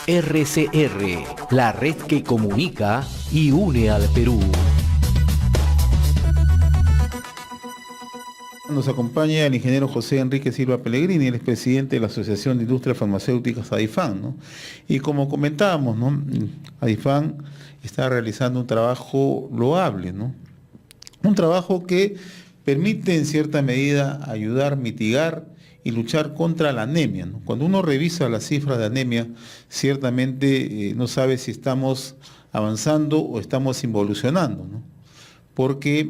RCR, la red que comunica y une al Perú. Nos acompaña el ingeniero José Enrique Silva Pellegrini, él es presidente de la Asociación de Industrias Farmacéuticas ADIFAN, ¿no? Y como comentábamos, ¿no? ADIFAN está realizando un trabajo loable, ¿no? Un trabajo que permite en cierta medida ayudar, mitigar y luchar contra la anemia, ¿no? Cuando uno revisa las cifras de anemia, ciertamente no sabe si estamos avanzando o estamos involucionando, ¿no? Porque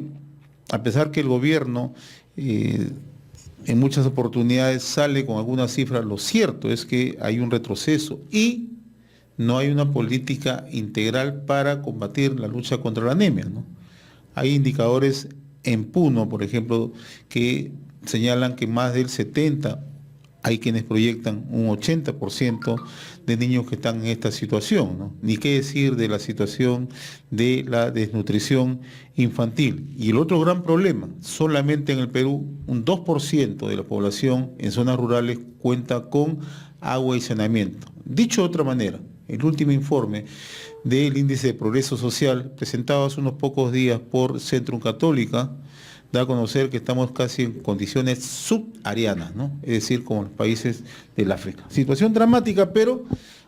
a pesar que el gobierno en muchas oportunidades sale con algunas cifras, lo cierto es que hay un retroceso y no hay una política integral para combatir la lucha contra la anemia, ¿no? Hay indicadores en Puno, por ejemplo, que señalan que más del 70%, hay quienes proyectan un 80% de niños que están en esta situación, ¿no? Ni qué decir de la situación de la desnutrición infantil. Y el otro gran problema, solamente en el Perú, un 2% de la población en zonas rurales cuenta con agua y saneamiento. Dicho de otra manera, el último informe del Índice de Progreso Social, presentado hace unos pocos días por Centrum Católica, da a conocer que estamos casi en condiciones subsaharianas, ¿no? Es decir, como los países del África. Situación dramática, pero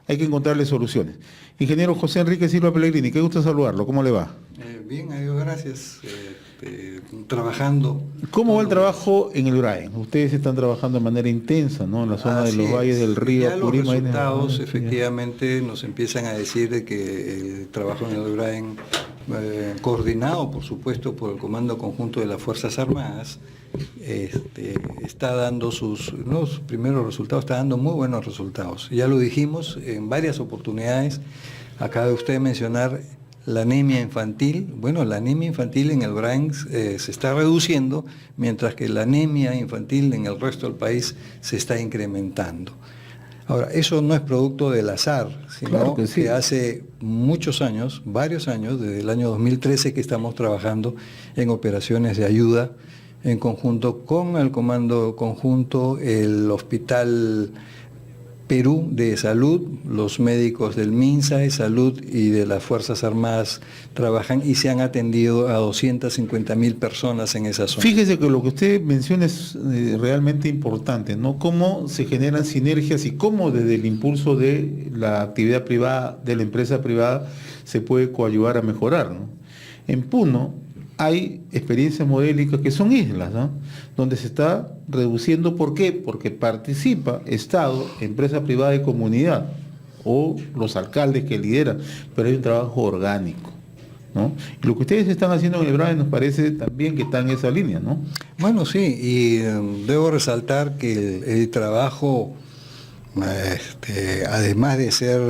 hay que encontrarle soluciones. Ingeniero José Enrique Silva Pellegrini, qué gusto saludarlo, ¿cómo le va? Bien, adiós, gracias. Trabajando. ¿Cómo va el trabajo en el URAEN? Ustedes están trabajando de manera intensa, ¿no? En la zona de los valles del río ya Purímac. Los resultados efectivamente nos empiezan a decir de que el trabajo en el URAEN, coordinado por supuesto por el Comando Conjunto de las Fuerzas Armadas, está dando los primeros resultados, está dando muy buenos resultados. Ya lo dijimos en varias oportunidades, acaba de usted mencionar la anemia infantil. Bueno, la anemia infantil en el URAEN se está reduciendo, mientras que la anemia infantil en el resto del país se está incrementando. Ahora, eso no es producto del azar, sino claro que, sí, que hace muchos años, varios años, desde el año 2013 que estamos trabajando en operaciones de ayuda en conjunto con el Comando Conjunto, el Hospital Perú de Salud, los médicos del MINSA de Salud y de las Fuerzas Armadas trabajan y se han atendido a 250.000 personas en esa zona. Fíjese que lo que usted menciona es realmente importante, ¿no? Cómo se generan sinergias y cómo desde el impulso de la actividad privada, de la empresa privada, se puede coadyuvar a mejorar, ¿no? En Puno hay experiencias modélicas que son islas, ¿no? Donde se está reduciendo. ¿Por qué? Porque participa Estado, empresa privada y comunidad, o los alcaldes que lideran, pero hay un trabajo orgánico, ¿no? Y lo que ustedes están haciendo en el URAEN nos parece también que está en esa línea, ¿no? Bueno, sí, y debo resaltar que el trabajo, además de ser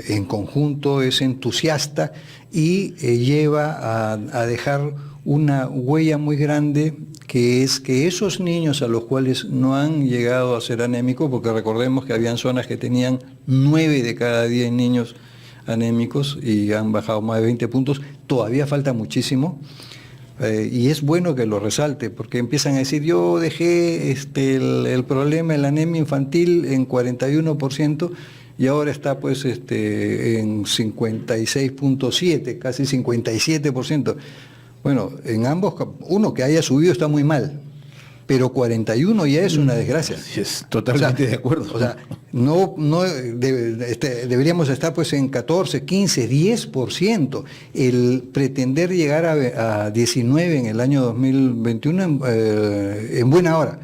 en conjunto, es entusiasta y lleva a dejar una huella muy grande, que es que esos niños a los cuales no han llegado a ser anémicos, porque recordemos que habían zonas que tenían 9 de cada 10 niños anémicos y han bajado más de 20 puntos, todavía falta muchísimo. Y es bueno que lo resalte, porque empiezan a decir, yo dejé el problema de la anemia infantil en 41%, y ahora está pues en 56.7, casi 57%. Bueno, en ambos, uno que haya subido está muy mal, pero 41 ya es una desgracia. Sí, es totalmente de acuerdo. O sea, deberíamos estar pues en 14, 15, 10%. El pretender llegar a 19 en el año 2021 en buena hora,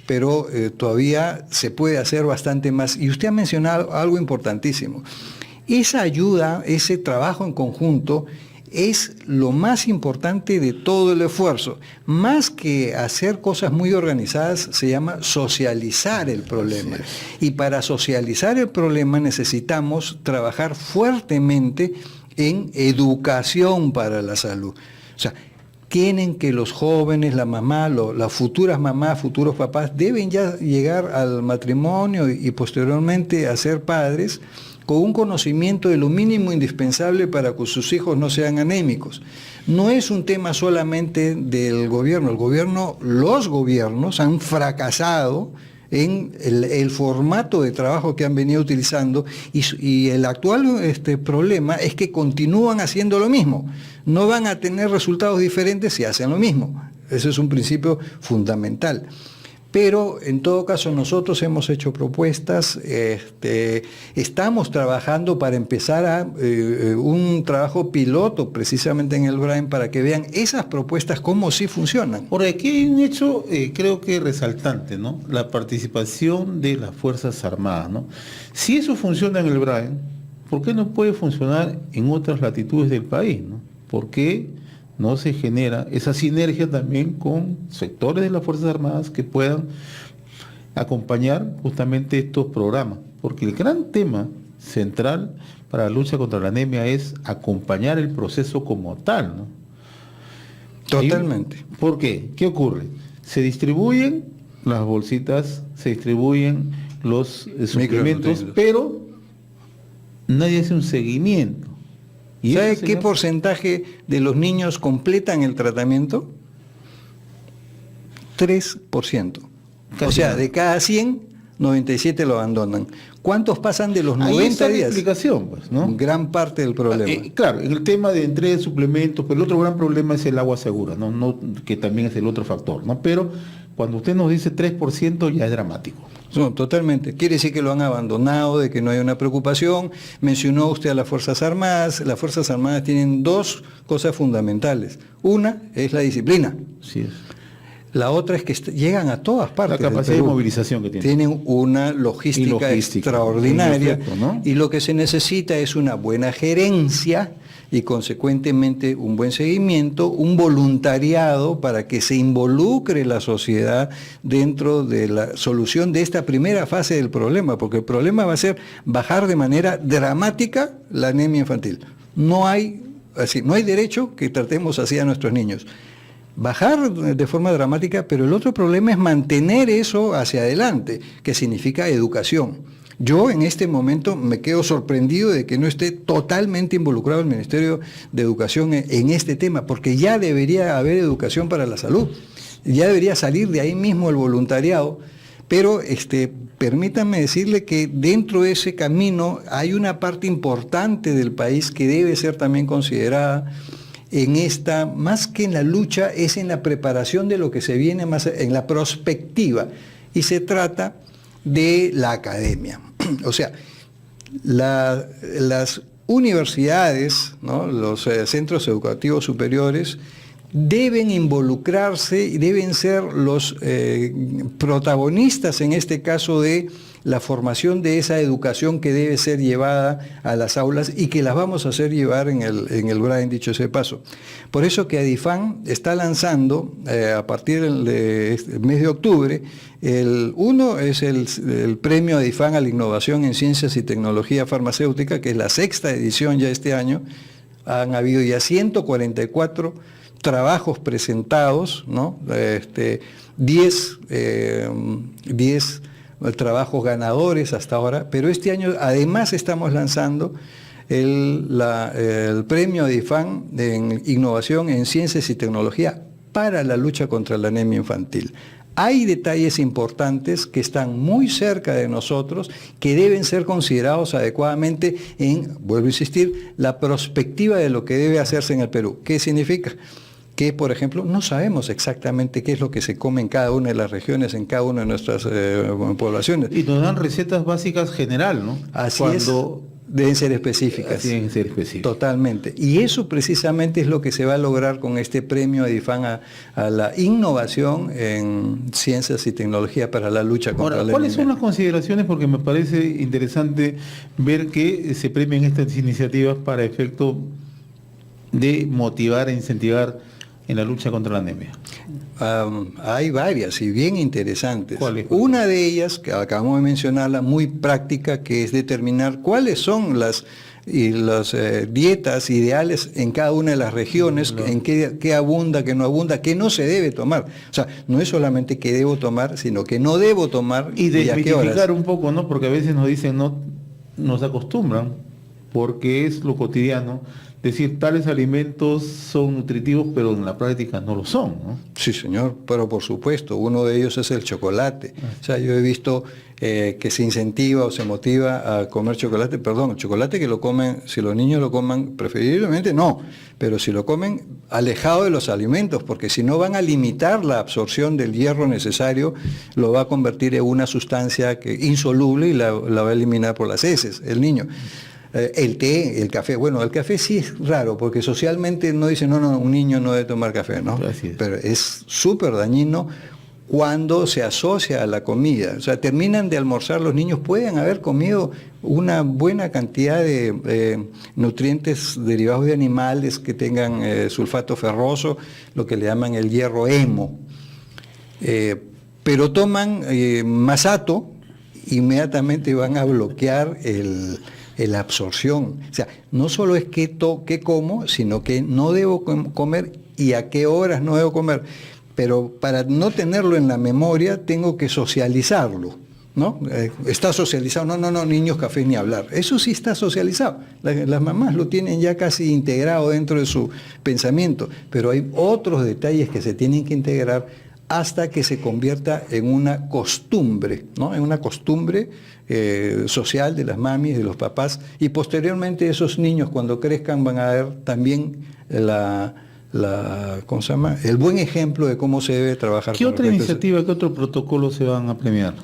pero todavía se puede hacer bastante más. Y usted ha mencionado algo importantísimo. Esa ayuda, ese trabajo en conjunto, es lo más importante de todo el esfuerzo. Más que hacer cosas muy organizadas, se llama socializar el problema. Y para socializar el problema necesitamos trabajar fuertemente en educación para la salud. O sea, tienen que los jóvenes, la mamá, las futuras mamás, futuros papás, deben ya llegar al matrimonio y posteriormente a ser padres con un conocimiento de lo mínimo indispensable para que sus hijos no sean anémicos. No es un tema solamente del gobierno. Los gobiernos han fracasado en el formato de trabajo que han venido utilizando y el actual problema es que continúan haciendo lo mismo. No van a tener resultados diferentes si hacen lo mismo. Ese es un principio fundamental. Pero en todo caso nosotros hemos hecho propuestas, estamos trabajando para empezar un trabajo piloto precisamente en el BRAEN para que vean esas propuestas cómo sí funcionan. Por aquí hay un hecho creo que resaltante, ¿no? La participación de las Fuerzas Armadas, ¿no? Si eso funciona en el BRAEN, ¿por qué no puede funcionar en otras latitudes del país, ¿no? ¿Por qué no se genera esa sinergia también con sectores de las Fuerzas Armadas que puedan acompañar justamente estos programas? Porque el gran tema central para la lucha contra la anemia es acompañar el proceso como tal, ¿no? Totalmente. ¿Por qué? ¿Qué ocurre? Se distribuyen las bolsitas, se distribuyen los suplementos, pero nadie hace un seguimiento. ¿Y sabe qué porcentaje de los niños completan el tratamiento? 3%. O sea, de cada 100, 97 lo abandonan. ¿Cuántos pasan de los 90 días? Ahí está la días? explicación, pues, ¿no? Gran parte del problema. Claro, en el tema de entrega de suplementos, pero el otro gran problema es el agua segura, ¿no? Que también es el otro factor, ¿no? Pero cuando usted nos dice 3% ya es dramático. No, totalmente. Quiere decir que lo han abandonado, de que no hay una preocupación. Mencionó usted a las Fuerzas Armadas. Las Fuerzas Armadas tienen dos cosas fundamentales. Una es la disciplina. Sí es. La otra es que llegan a todas partes. La capacidad de movilización que tienen. Tienen una logística extraordinaria. Efecto, ¿no? Y lo que se necesita es una buena gerencia y consecuentemente un buen seguimiento, un voluntariado para que se involucre la sociedad dentro de la solución de esta primera fase del problema, porque el problema va a ser bajar de manera dramática la anemia infantil. No hay derecho que tratemos así a nuestros niños. Bajar de forma dramática, pero el otro problema es mantener eso hacia adelante, que significa educación. Yo en este momento me quedo sorprendido de que no esté totalmente involucrado el Ministerio de Educación en este tema, porque ya debería haber educación para la salud, ya debería salir de ahí mismo el voluntariado, pero permítanme decirle que dentro de ese camino hay una parte importante del país que debe ser también considerada en esta, más que en la lucha, es en la preparación de lo que se viene más, en la prospectiva, y se trata de la academia. O sea, las universidades, ¿no? Los centros educativos superiores deben involucrarse y deben ser los protagonistas en este caso de la formación de esa educación que debe ser llevada a las aulas y que las vamos a hacer llevar en el BRAEN, dicho sea de paso. Por eso que Adifan está lanzando a partir del mes de octubre, uno es el premio Adifan a la innovación en ciencias y tecnología farmacéutica, que es la 6ª edición ya este año. Han habido ya 144 trabajos presentados, ¿no? 10 trabajos ganadores hasta ahora, pero este año además estamos lanzando el premio Adifan en innovación en ciencias y tecnología para la lucha contra la anemia infantil. Hay detalles importantes que están muy cerca de nosotros, que deben ser considerados adecuadamente en, vuelvo a insistir, la perspectiva de lo que debe hacerse en el Perú. ¿Qué significa? Que, por ejemplo, no sabemos exactamente qué es lo que se come en cada una de las regiones, en cada una de nuestras poblaciones. Y nos dan recetas básicas general, ¿no? Así es. Deben ser específicas. Deben ser específicas. Totalmente. Y eso precisamente es lo que se va a lograr con este premio Adifan a la innovación en ciencias y tecnología para la lucha contra la anemia. ¿Cuáles son las consideraciones? Porque me parece interesante ver que se premian estas iniciativas para efecto de motivar e incentivar en la lucha contra la anemia. Hay varias y bien interesantes. ¿Cuáles? Una de ellas, que acabamos de mencionarla, muy práctica, que es determinar cuáles son las dietas ideales en cada una de las regiones, en qué abunda, qué no abunda, qué no se debe tomar. O sea, no es solamente qué debo tomar, sino que no debo tomar y a qué horas. desmitificar un poco, ¿no? Porque a veces nos dicen, no, nos acostumbran porque es lo cotidiano decir tales alimentos son nutritivos, pero en la práctica no lo son, ¿no? Sí, señor, pero por supuesto, uno de ellos es el chocolate. O sea, yo he visto que se incentiva o se motiva a comer chocolate, perdón, el chocolate que lo comen, si los niños lo coman, preferiblemente no, pero si lo comen alejado de los alimentos, porque si no van a limitar la absorción del hierro necesario, lo va a convertir en una sustancia insoluble y la va a eliminar por las heces, el niño. El té, el café, bueno, el café sí es raro, porque socialmente no dicen, no, un niño no debe tomar café, ¿no? Pero es súper dañino cuando se asocia a la comida. O sea, terminan de almorzar, los niños pueden haber comido una buena cantidad de nutrientes derivados de animales que tengan sulfato ferroso, lo que le llaman el hierro hemo. Pero toman masato, inmediatamente van a bloquear la absorción. O sea, no solo es qué como, sino que no debo comer y a qué horas no debo comer. Pero para no tenerlo en la memoria, tengo que socializarlo, ¿no? Está socializado, no, niños, café, ni hablar. Eso sí está socializado. Las mamás lo tienen ya casi integrado dentro de su pensamiento, pero hay otros detalles que se tienen que integrar hasta que se convierta en una costumbre, ¿no? En una costumbre social de las mamis, de los papás, y posteriormente esos niños cuando crezcan van a ver también ¿cómo se llama? El buen ejemplo de cómo se debe trabajar. ¿Qué otra iniciativa, qué otro protocolo se van a premiar?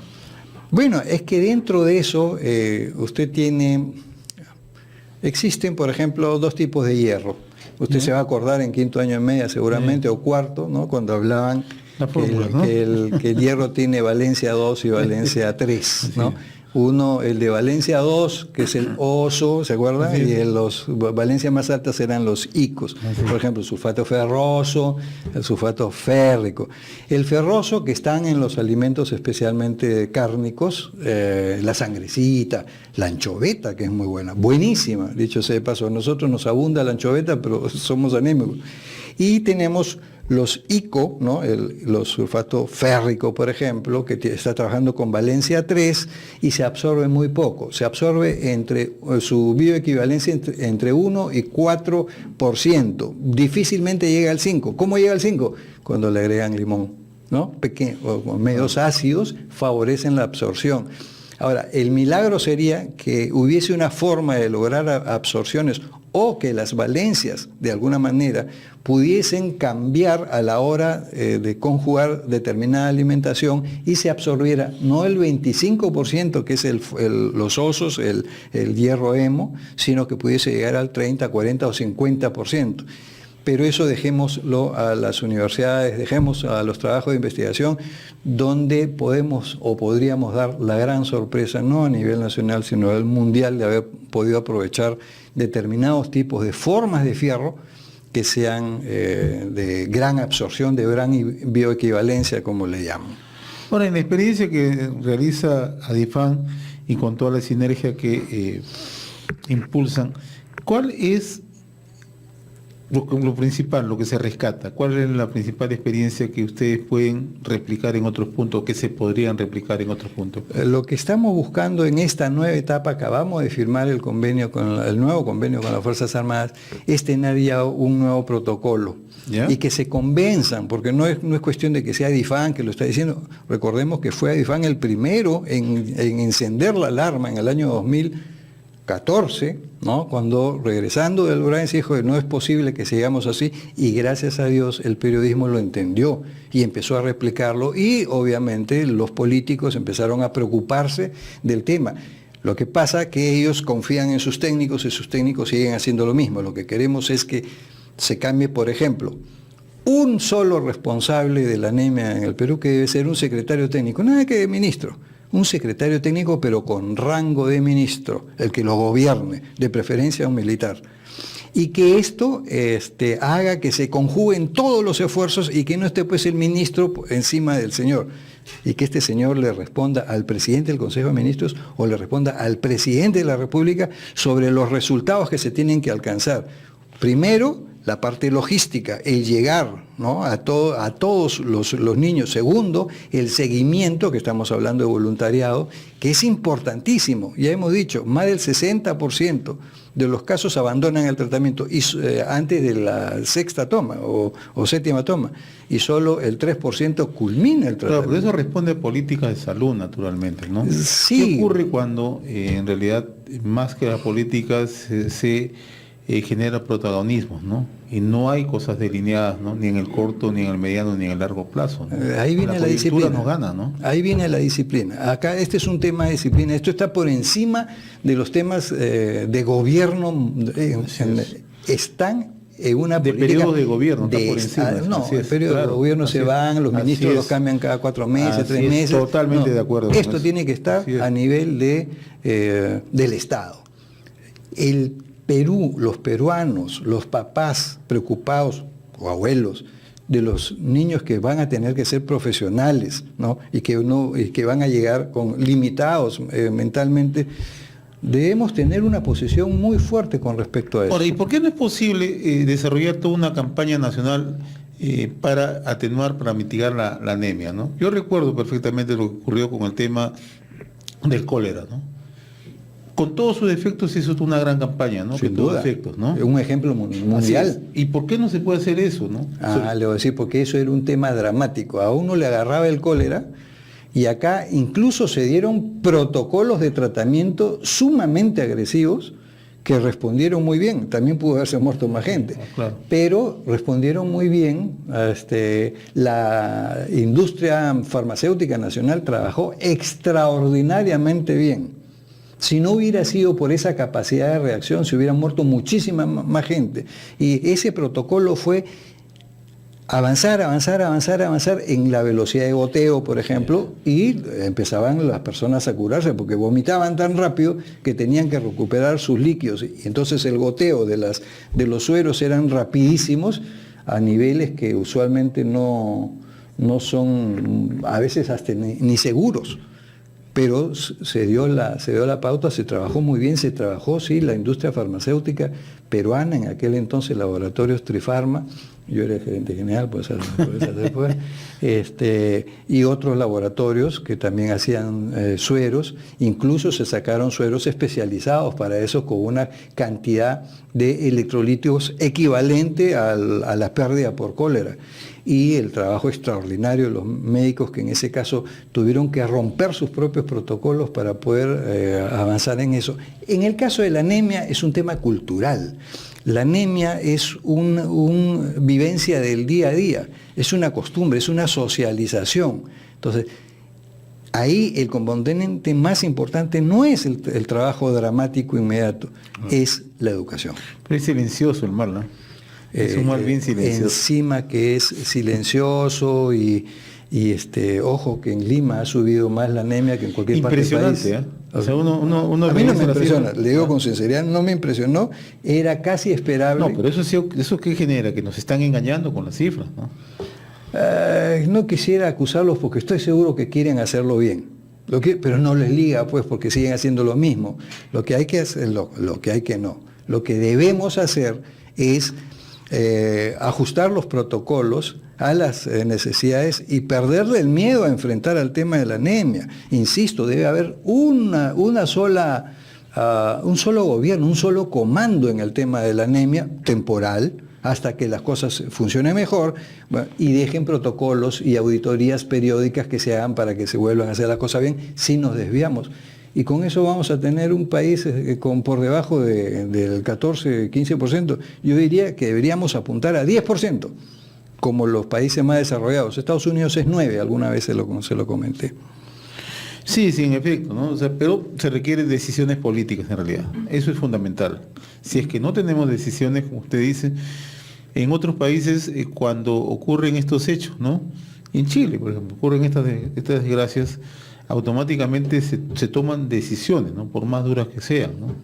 Bueno, es que dentro de eso usted existen, por ejemplo, dos tipos de hierro. Usted se va a acordar en quinto año de media seguramente, o cuarto, ¿no? Cuando hablaban que el hierro tiene valencia 2 y valencia 3, ¿no? Uno, el de valencia 2, que es el oso, ¿se acuerdan? Sí. Y los valencias más altas eran los icos. Por ejemplo, el sulfato ferroso, el sulfato férrico. El ferroso, que están en los alimentos especialmente cárnicos, la sangrecita, la anchoveta, que es muy buena, buenísima, dicho sea de paso. A nosotros nos abunda la anchoveta, pero somos anémicos. Y tenemos los ICO, ¿no? Los sulfato férrico, por ejemplo, que está trabajando con valencia 3 y se absorbe muy poco. Se absorbe su bioequivalencia entre 1 y 4%. Difícilmente llega al 5%. ¿Cómo llega al 5%? Cuando le agregan limón, ¿no? Medios ácidos favorecen la absorción. Ahora, el milagro sería que hubiese una forma de lograr absorciones o que las valencias, de alguna manera, pudiesen cambiar a la hora de conjugar determinada alimentación y se absorbiera no el 25%, que es los osos, el hierro hemo, sino que pudiese llegar al 30, 40 o 50%. Pero eso dejémoslo a las universidades, dejemos a los trabajos de investigación, donde podemos o podríamos dar la gran sorpresa, no a nivel nacional, sino a nivel mundial, de haber podido aprovechar determinados tipos de formas de fierro que sean de gran absorción, de gran bioequivalencia, como le llaman. Ahora, en la experiencia que realiza Adifan y con toda la sinergia que impulsan, ¿cuál es lo principal, lo que se rescata? ¿Cuál es la principal experiencia que ustedes pueden replicar en otros puntos, que se podrían replicar en otros puntos? Lo que estamos buscando en esta nueva etapa, acabamos de firmar el nuevo convenio con las Fuerzas Armadas, es tener ya un nuevo protocolo. ¿Ya? Y que se convenzan, porque no es cuestión de que sea Adifan que lo está diciendo. Recordemos que fue Adifan el primero en encender la alarma en el año 2014, ¿no? Cuando regresando del Brain se dijo que no es posible que sigamos así, y gracias a Dios el periodismo lo entendió y empezó a replicarlo, y obviamente los políticos empezaron a preocuparse del tema. Lo que pasa es que ellos confían en sus técnicos y sus técnicos siguen haciendo lo mismo. Lo que queremos es que se cambie, por ejemplo, un solo responsable de la anemia en el Perú, que debe ser un secretario técnico, nada que ministro. Un secretario técnico, pero con rango de ministro, el que lo gobierne, de preferencia un militar. Y que esto haga que se conjuguen todos los esfuerzos y que no esté pues el ministro encima del señor. Y que este señor le responda al presidente del Consejo de Ministros o le responda al presidente de la República sobre los resultados que se tienen que alcanzar. Primero, la parte logística, el llegar, ¿no?, a todos los niños. Segundo, el seguimiento, que estamos hablando de voluntariado, que es importantísimo. Ya hemos dicho, más del 60% de los casos abandonan el tratamiento antes de la sexta toma o séptima toma, y solo el 3% culmina el tratamiento. Claro, pero eso responde a políticas de salud, naturalmente, ¿no? Sí. ¿Qué ocurre cuando en realidad, más que las políticas, se genera protagonismo, ¿no? Y no hay cosas delineadas, ¿no?, ni en el corto, ni en el mediano, ni en el largo plazo, ¿no? Ahí viene la disciplina. Nos gana, ¿no? Ahí viene la disciplina. Acá este es un tema de disciplina. Esto está por encima de los temas de gobierno. Están en una de política periodos de gobierno, está por encima. No, el periodo de gobierno se van, los ministros los cambian cada 4 meses, 3 meses. Totalmente de acuerdo. Esto tiene que estar a nivel del Estado. El Perú, los peruanos, los papás preocupados, o abuelos, de los niños que van a tener que ser profesionales, ¿no?, y que van a llegar limitados mentalmente, debemos tener una posición muy fuerte con respecto a eso. Ahora, ¿y por qué no es posible desarrollar toda una campaña nacional para atenuar, para mitigar la anemia, ¿no? Yo recuerdo perfectamente lo que ocurrió con el tema del cólera, ¿no? Con todos sus defectos hizo una gran campaña, ¿no? Sin duda. Defectos, ¿no? Un ejemplo mundial. ¿Y por qué no se puede hacer eso, no? Le voy a decir, porque eso era un tema dramático. A uno le agarraba el cólera y acá incluso se dieron protocolos de tratamiento sumamente agresivos que respondieron muy bien. También pudo haberse muerto más gente. Claro. Pero respondieron muy bien. La industria farmacéutica nacional trabajó extraordinariamente bien. Si no hubiera sido por esa capacidad de reacción, se hubieran muerto muchísima más gente. Y ese protocolo fue avanzar en la velocidad de goteo, por ejemplo, y empezaban las personas a curarse porque vomitaban tan rápido que tenían que recuperar sus líquidos. Y entonces el goteo de los sueros eran rapidísimos a niveles que usualmente no son a veces hasta ni seguros. Pero se dio la pauta, se trabajó muy bien, sí, la industria farmacéutica peruana, en aquel entonces Laboratorios Trifarma, yo era gerente general, pues después, y otros laboratorios que también hacían sueros, incluso se sacaron sueros especializados para eso con una cantidad de electrolitos equivalente a la pérdida por cólera. Y el trabajo extraordinario de los médicos que en ese caso tuvieron que romper sus propios protocolos para poder avanzar en eso. En el caso de la anemia es un tema cultural. La anemia es una vivencia del día a día, es una costumbre, es una socialización. Entonces, ahí el componente más importante no es el trabajo dramático inmediato, es la educación. Pero es silencioso el mal, ¿no? Es un mal bien silencioso. Encima que es silencioso y ojo que en Lima ha subido más la anemia que en cualquier parte del país. Impresionante, ¿eh? O sea, uno a mí no me impresiona, le digo con sinceridad, no me impresionó, era casi esperable. No, pero eso ¿qué genera? Que nos están engañando con las cifras, ¿no? No quisiera acusarlos porque estoy seguro que quieren hacerlo bien. Pero no les liga, pues, porque siguen haciendo lo mismo. Lo que hay que hacer, lo que hay que no. Lo que debemos hacer es ajustar los protocolos a las necesidades y perderle el miedo a enfrentar al tema de la anemia. Insisto, debe haber un solo gobierno, un solo comando en el tema de la anemia temporal, hasta que las cosas funcionen mejor, y dejen protocolos y auditorías periódicas que se hagan para que se vuelvan a hacer las cosas bien si nos desviamos. Y con eso vamos a tener un país por debajo del 14-15%. Yo diría que deberíamos apuntar a 10%, como los países más desarrollados. Estados Unidos es 9%, alguna vez se lo comenté. Sí, en efecto, ¿no? O sea, pero se requieren decisiones políticas en realidad. Eso es fundamental. Si es que no tenemos decisiones, como usted dice, en otros países cuando ocurren estos hechos, ¿no? En Chile, por ejemplo, ocurren estas desgracias, automáticamente se toman decisiones, ¿no? Por más duras que sean, ¿no?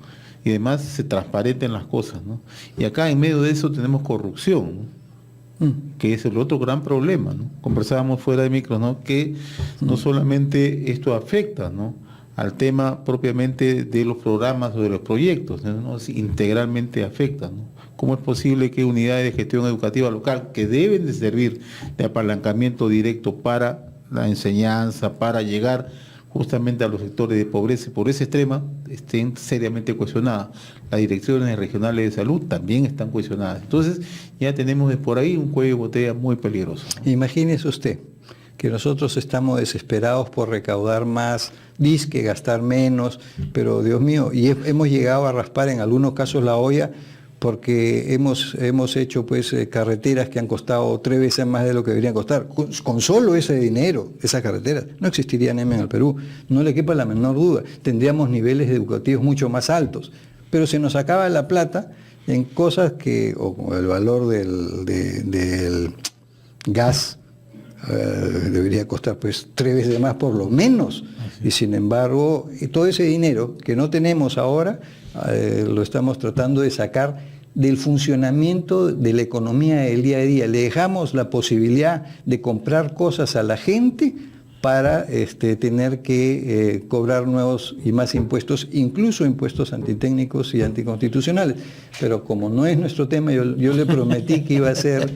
Y además se transparenten las cosas, ¿no? Y acá en medio de eso tenemos corrupción, ¿no? Que es el otro gran problema, ¿no? Conversábamos fuera de micro, ¿no? Que no solamente esto afecta, ¿no?, al tema propiamente de los programas o de los proyectos, ¿no? Si integralmente afectan, ¿no? ¿Cómo es posible que unidades de gestión educativa local, que deben de servir de apalancamiento directo para la enseñanza, para llegar justamente a los sectores de pobreza y pobreza extrema, estén seriamente cuestionadas? Las direcciones regionales de salud también están cuestionadas. Entonces ya tenemos por ahí un cuello de botella muy peligroso, ¿no? Imagínese usted que nosotros estamos desesperados por recaudar más, disque gastar menos, pero Dios mío, y hemos llegado a raspar en algunos casos la olla, porque hemos hecho pues carreteras que han costado 3 veces más de lo que deberían costar. Con solo ese dinero, esas carreteras, no existiría anemia en el Perú, no le quepa la menor duda. Tendríamos niveles educativos mucho más altos, pero se nos acaba la plata en cosas que, o como el valor del gas, debería costar pues 3 veces más por lo menos. Y sin embargo, todo ese dinero que no tenemos ahora, lo estamos tratando de sacar del funcionamiento de la economía del día a día. Le dejamos la posibilidad de comprar cosas a la gente para tener que cobrar nuevos y más impuestos, incluso impuestos antitécnicos y anticonstitucionales. Pero como no es nuestro tema, yo le prometí que iba a ser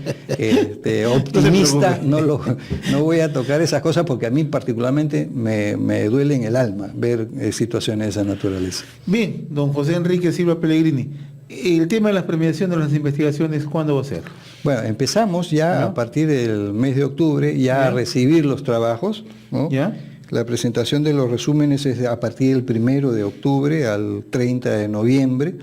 optimista, no voy a tocar esas cosas porque a mí particularmente me duele en el alma ver situaciones de esa naturaleza. Bien, don José Enrique Silva Pellegrini, el tema de las premiaciones de las investigaciones, ¿cuándo va a ser? Bueno, empezamos ya a partir del mes de octubre ya a recibir los trabajos, ¿no? ¿Ya? La presentación de los resúmenes es a partir del 1 de octubre al 30 de noviembre.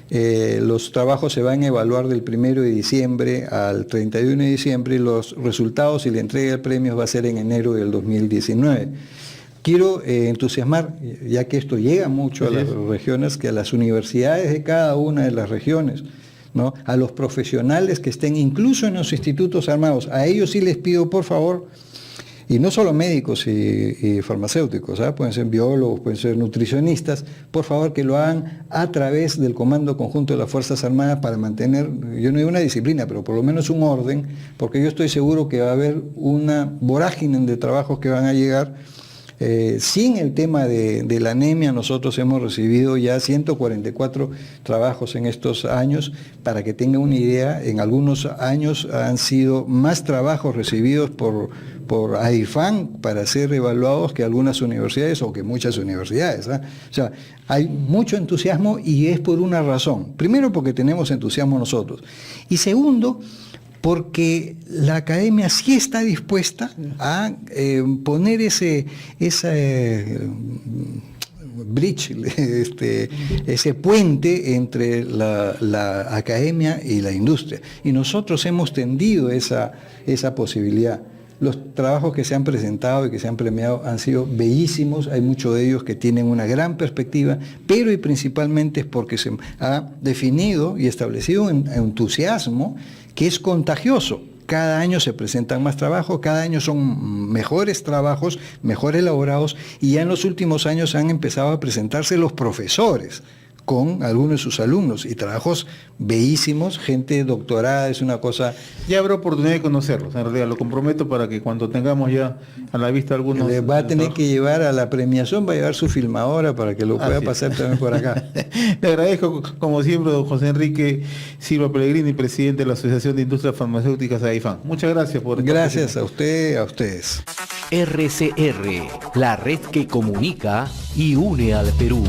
Los trabajos se van a evaluar del 1 de diciembre al 31 de diciembre y los resultados y la entrega de premios va a ser en enero del 2019. Quiero entusiasmar, ya que esto llega mucho a las regiones, que a las universidades de cada una de las regiones, ¿no? A los profesionales que estén incluso en los institutos armados, a ellos sí les pido por favor, y no solo médicos y farmacéuticos, ¿eh? Pueden ser biólogos, pueden ser nutricionistas, por favor que lo hagan a través del Comando Conjunto de las Fuerzas Armadas para mantener, yo no digo una disciplina, pero por lo menos un orden, porque yo estoy seguro que va a haber una vorágine de trabajos que van a llegar. Sin el tema de la anemia, nosotros hemos recibido ya 144 trabajos en estos años. Para que tengan una idea, en algunos años han sido más trabajos recibidos por ADIFAN para ser evaluados que algunas universidades o que muchas universidades, ¿eh? O sea, hay mucho entusiasmo y es por una razón. Primero, porque tenemos entusiasmo nosotros. Y segundo, porque la academia sí está dispuesta a poner ese bridge, ese puente entre la academia y la industria. Y nosotros hemos tendido esa posibilidad. Los trabajos que se han presentado y que se han premiado han sido bellísimos, hay muchos de ellos que tienen una gran perspectiva, pero y principalmente es porque se ha definido y establecido un entusiasmo que es contagioso. Cada año se presentan más trabajos, cada año son mejores trabajos, mejor elaborados, y ya en los últimos años han empezado a presentarse los profesores con algunos de sus alumnos y trabajos bellísimos, gente doctorada, es una cosa... Ya habrá oportunidad de conocerlos, en realidad lo comprometo para que cuando tengamos ya a la vista algunos... Le va a tener que llevar a la premiación, va a llevar su filmadora para que lo pueda pasar también por acá. Le agradezco, como siempre, don José Enrique Silva Pellegrini, presidente de la Asociación de Industrias Farmacéuticas ADIFAN. Muchas gracias por... Gracias a usted, a ustedes. RCR, la red que comunica y une al Perú.